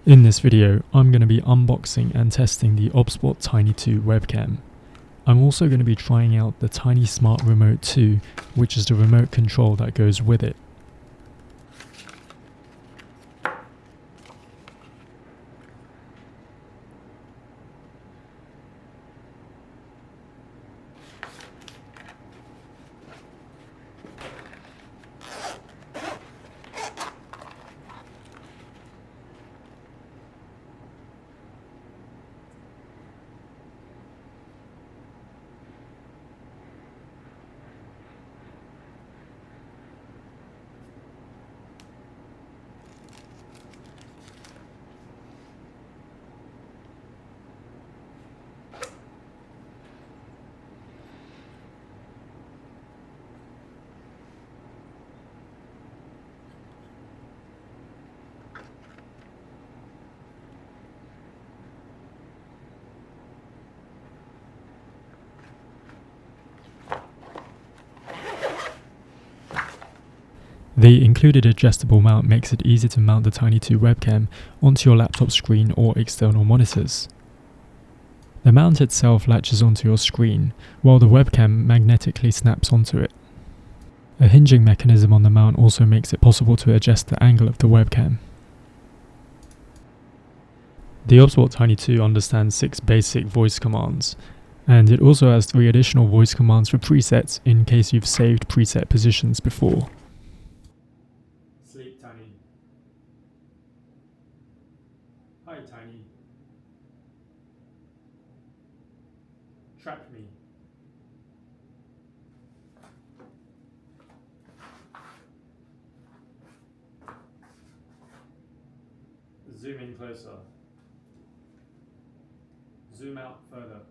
In this video, I'm going to be unboxing and testing the OBSBOT Tiny 2 webcam. I'm also going to be trying out the Tiny Smart Remote 2, which is the remote control that goes with it. The included adjustable mount makes it easy to mount the Tiny 2 webcam onto your laptop screen or external monitors. The mount itself latches onto your screen, while the webcam magnetically snaps onto it. A hinging mechanism on the mount also makes it possible to adjust the angle of the webcam. The OBSBOT Tiny 2 understands 6 basic voice commands, and it also has 3 additional voice commands for presets in case you've saved preset positions before. Sleep, Tiny. Hi, Tiny. Track me. Zoom in closer. Zoom out further.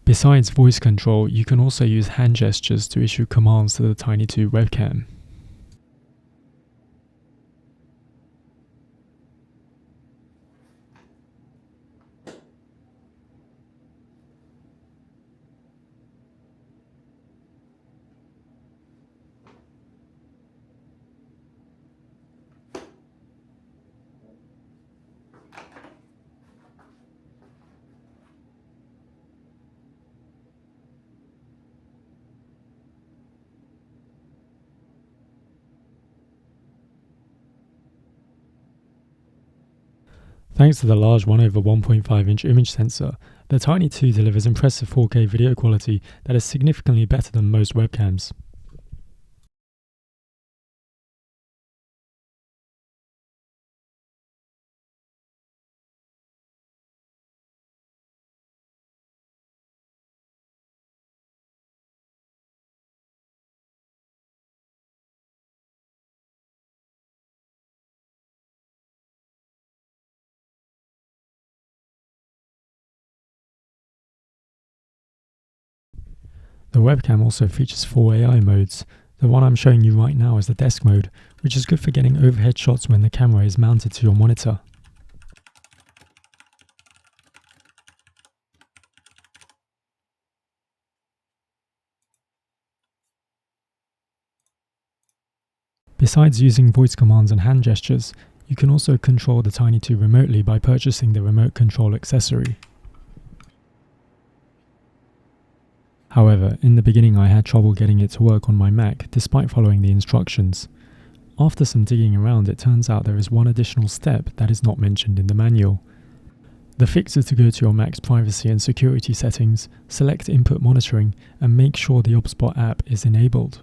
Besides voice control, you can also use hand gestures to issue commands to the Tiny 2 webcam. Thanks to the large 1/1.5-inch image sensor, the Tiny 2 delivers impressive 4K video quality that is significantly better than most webcams. The webcam also features 4 AI modes. The one I'm showing you right now is the desk mode, which is good for getting overhead shots when the camera is mounted to your monitor. Besides using voice commands and hand gestures, you can also control the Tiny 2 remotely by purchasing the remote control accessory. However, in the beginning I had trouble getting it to work on my Mac despite following the instructions. After some digging around, it turns out there is one additional step that is not mentioned in the manual. The fix is to go to your Mac's privacy and security settings, select input monitoring, and make sure the OBSBOT app is enabled.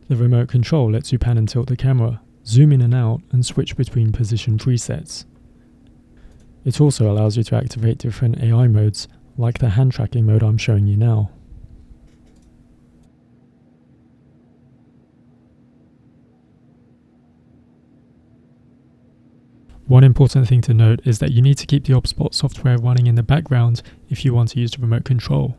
The remote control lets you pan and tilt the camera, zoom in and out, and switch between position presets. It also allows you to activate different AI modes, like the hand tracking mode I'm showing you now. One important thing to note is that you need to keep the OBSBOT software running in the background if you want to use the remote control.